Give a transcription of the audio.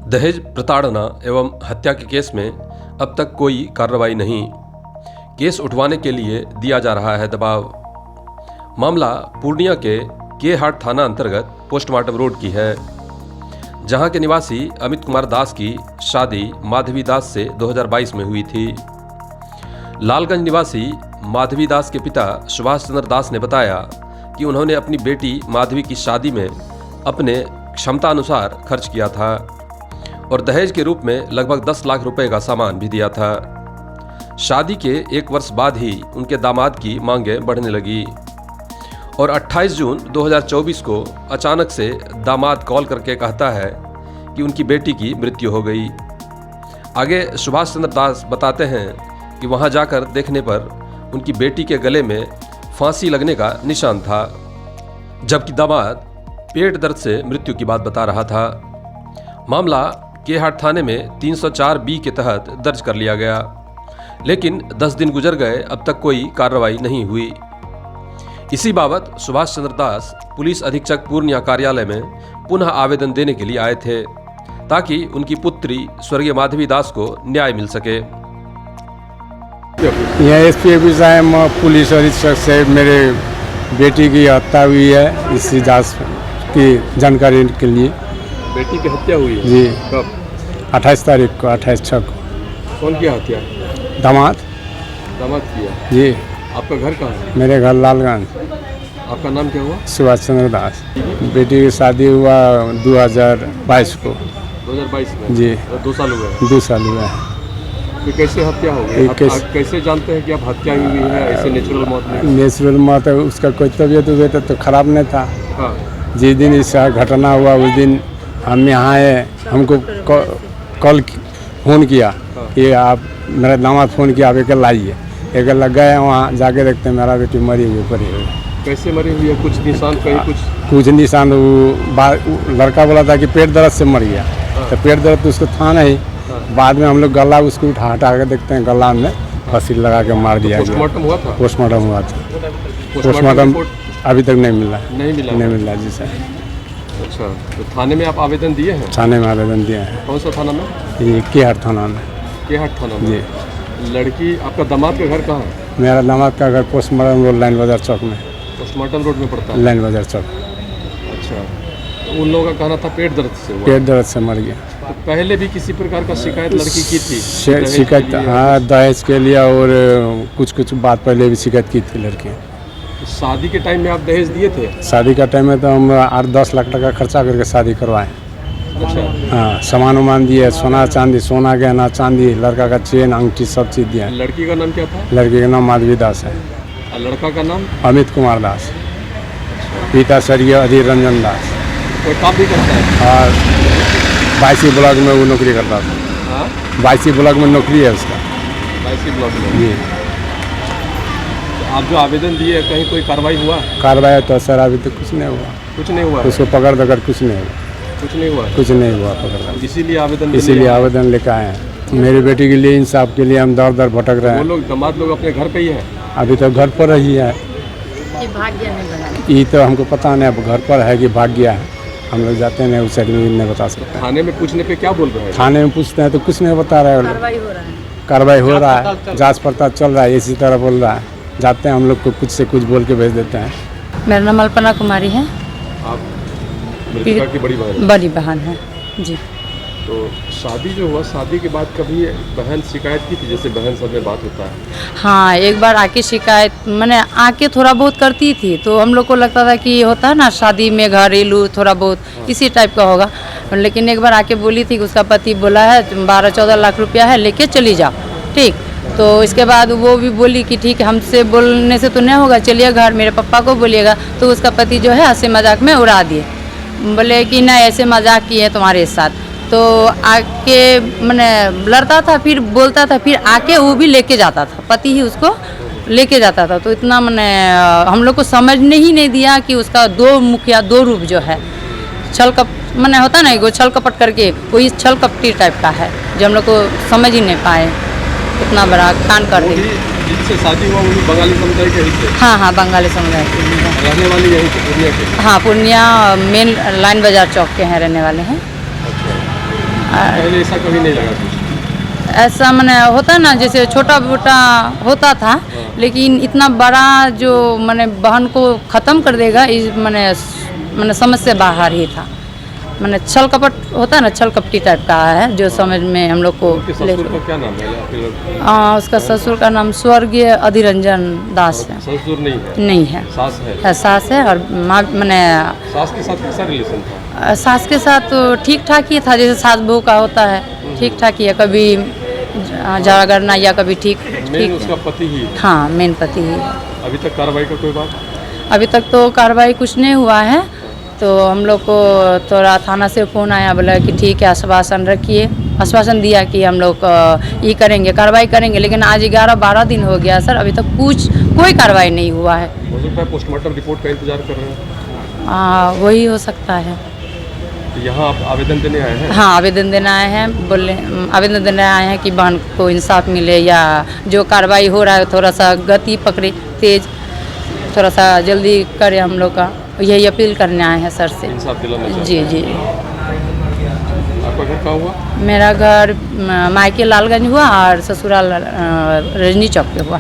दहेज प्रताड़ना एवं हत्या के केस में अब तक कोई कार्रवाई नहीं। केस उठवाने के लिए दिया जा रहा है दबाव। मामला पूर्णिया के हाट थाना अंतर्गत पोस्टमार्टम रोड की है, जहां के निवासी अमित कुमार दास की शादी माधवी दास से 2022 में हुई थी। लालगंज निवासी माधवी दास के पिता सुभाष चंद्र दास ने बताया कि उन्होंने अपनी बेटी माधवी की शादी में अपने क्षमता अनुसार खर्च किया था और दहेज के रूप में लगभग 10 लाख रुपए का सामान भी दिया था। शादी के 1 वर्ष बाद ही उनके दामाद की मांगें बढ़ने लगी और 28 जून 2024 को अचानक से दामाद कॉल करके कहता है कि उनकी बेटी की मृत्यु हो गई। आगे सुभाष चंद्र दास बताते हैं कि वहां जाकर देखने पर उनकी बेटी के गले में फांसी लगने का निशान था, जबकि दामाद पेट दर्द से मृत्यु की बात बता रहा था। मामला केहाट थाने में 304B के तहत दर्ज कर लिया गया, लेकिन 10 दिन गुजर गए, अब तक कोई कार्रवाई नहीं हुई। इसी बाबत सुभाष चंद्र दास पुलिस अधीक्षक पूर्णिया कार्यालय में पुनः आवेदन देने के लिए आए थे, ताकि उनकी पुत्री स्वर्गीय माधवी दास को न्याय मिल सके। यहाँ एसपी ऑफिस आए, पुलिस अधीक्षक से मेरे बेटी की हत्या हुई है, इसी जांच की जानकारी के लिए। बेटी की हत्या हुई है? जी। कब? 28 तारीख को, 28/6 को। कौन किया हत्या? दामाद किया? जी। आपका घर कहाँ है? मेरे घर लालगंज। आपका नाम क्या हुआ? सुभाष चंद्र दास। बेटी की शादी हुआ 2022 को। 2022 में? जी। 2 साल हुए? 2 साल हुआ है। तो कैसे हत्या हो गई? आप कैसे जानते हैं कि अब हत्या हुई है? ऐसे नेचुरल मौत नहीं? नेचुरल मौत है, उसका कोई तबीयत उबीयत तो खराब नहीं था। हाँ। जिस दिन इस घटना हुआ उस दिन हम यहाँ आए, हमको कॉल फ़ोन किया कि आप, मेरा दामाद फ़ोन किया, आप एक लाइए। एक लग गए, वहाँ जाके देखते हैं मेरा बेटी मरी हुई पड़ी हुई। कैसे मरी हुई है? कुछ निशान कहीं? कुछ निशान, वो लड़का बोला था कि पेट दर्द से मर गया। तो पेट दर्द तो उसको था नहीं। बाद में हम लोग गला उसको हटा के देखते हैं, गला में फांसी लगा के मार दिया गया। पोस्टमार्टम हुआ था? पोस्टमार्टम हुआ था। पोस्टमार्टम अभी तक नहीं मिला। नहीं मिला जी सर। अच्छा, तो थाने में आप आवेदन दिए हैं? थाने में आवेदन दिए हैं। कौन सा थाना में? ये केहाट थाना में। केहाट थाना में? जी। लड़की, आपका दामाद का घर कहाँ है? मेरा दामाद का घर पोस्टमार्टम रोड लाइन बाजार चौक में। पोस्टमार्टम रोड में पड़ता है? लाइन बाजार चौक। अच्छा, तो उन लोगों का कहना था पेट दर्द से हुआ? पेट दर्द से मर गया। तो पहले भी किसी प्रकार का शिकायत लड़की की थी? शिकायत, हाँ, दहेज के लिए और कुछ बात पहले भी शिकायत की थी लड़की। तो शादी के टाइम में आप दहेज दिए थे? शादी का टाइम में तो हम 8-10 लाख टका खर्चा करके शादी करवाएं। अच्छा। हाँ, सामान उमान दिए, सोना चांदी, सोना गहना चांदी, लड़का का चेन अंगूठी सब चीज़ दिया। लड़की का नाम क्या था? लड़की का नाम माधवी दास है। और लड़का का नाम? अमित कुमार दास। पिता स्वर्गीय अधीर रंजन दास। कोई काम भी करता है? और 22 ब्लॉक में वो नौकरी करता था। हाँ? 22 ब्लॉक में नौकरी है उसका। 22 ब्लॉक में? जी। आप जो आवेदन दिए, कहीं कोई कार्रवाई हुआ? कार्रवाई तो सर अभी तक कुछ नहीं हुआ। कुछ नहीं हुआ? उसको पकड़ दकर कुछ नहीं हुआ। कुछ नहीं हुआ? कुछ नहीं हुआ पकड़। इसीलिए आवेदन लेकर आए हैं। मेरी बेटी के लिए, इंसाफ के लिए हम दर दर भटक रहे हैं। वो लोग, दामाद लोग अपने घर पे ही है? अभी तो घर पर ही है। ये तो हमको पता नहीं अब घर पर है कि भाग गया है। हम लोग जाते नहीं, उस एडमिट नहीं बता सकते। थाने में पूछने पे क्या बोल रहे हैं? थाने में पूछते हैं तो कुछ नहीं बता रहे हैं। कार्रवाई हो रहा है, जांच पड़ताल चल रहा है, इसी तरह बोल रहा है। जाते हैं हम लोग को कुछ से कुछ बोल के भेज देते हैं। मेरा नाम अल्पना कुमारी है। आप मृतका की बड़ी बहन? बड़ी बहन है जी। तो शादी जो हुआ, शादी के बाद कभी बहन शिकायत की थी, जैसे बहन सब में बात होता है? हाँ, एक बार आके शिकायत, मैंने आके थोड़ा बहुत करती थी, तो हम लोग को लगता था कि होता है ना शादी में घरेलू थोड़ा बहुत इसी टाइप का होगा। लेकिन एक बार आके बोली थी कि उसका पति बोला है 12-14 लाख रुपया है, लेके चली जाओ। ठीक, तो इसके बाद वो भी बोली कि ठीक है, हमसे बोलने से तो नहीं होगा, चलिए घर, मेरे पापा को बोलिएगा। तो उसका पति जो है हंसी मजाक में उड़ा दिए, बोले कि नहीं ऐसे मजाक किए तुम्हारे साथ। तो आके मैंने लड़ता था, फिर बोलता था, फिर आके वो भी लेके जाता था, पति ही उसको लेके जाता था। तो इतना मैंने हम लोग को समझने ही नहीं दिया कि उसका 2 मुखिया 2 रूप जो है, छल कप मैंने होता नहीं, वो छल कपट करके कोई छल कपटी टाइप का है, जो हम लोग को समझ ही नहीं पाए। इतना बड़ा कांड कर दी। जिनसे शादी हुआ वो बंगाली समुदाय के ही थे? हाँ, बंगाली समुदाय के रहने वाली यहीं के पूर्णिया के? हाँ, पूर्णिया मेन लाइन बाजार चौक के हैं रहने वाले हैं। पहले ऐसा कभी नहीं लगा कुछ? ऐसा मैंने होता ना जैसे छोटा मोटा होता था, लेकिन इतना बड़ा जो मैंने बहन को ख़त्म कर देगा इस मैंने समझ से बाहर ही था। मैंने छल कपट होता है ना, छल कपटी टाइप का है जो समझ में हम लोग को उनके ससुर का क्या नाम है या फिर उसका ससुर का नाम स्वर्गीय अधिरंजन दास है। ससुर नहीं है? नहीं है, सास है? सास है। और माँ मैंने सास के साथ कैसा रिलेशन था? सास के साथ तो ठीक ठाक ही था, जैसे सास बहू का होता है, ठीक ठाक ही है। कभी झगड़ना या कभी ठीक मेन उसका पति ही है? हाँ, मेन पति ही है। अभी तक कार्रवाई का कोई बात? अभी तक तो कार्रवाई कुछ नहीं हुआ है। तो हम लोग को थोड़ा थाना से फ़ोन आया, बोला कि ठीक है आश्वासन रखिए, आश्वासन दिया कि हम लोग ये करेंगे, कार्रवाई करेंगे। लेकिन आज 11-12 दिन हो गया सर, अभी तक कोई कार्रवाई नहीं हुआ है। हो सकता है पोस्टमार्टम रिपोर्ट का इंतजार कर रहे हैं? वही हो सकता है। तो यहाँ आप आवेदन देने आए हैं? हाँ, आवेदन देने आए हैं। बोले आवेदन देने आए हैं कि बहन को इंसाफ मिले, या जो कार्रवाई हो रहा है थोड़ा सा गति पकड़े, तेज, थोड़ा सा जल्दी करे हम लोग का, यही अपील करने आए हैं सर से। इंसाफ दिलाना चाहते जी जी। आपका घर कहाँ हुआ? मेरा घर मायके लालगंज हुआ और ससुराल रजनी चौक पे हुआ।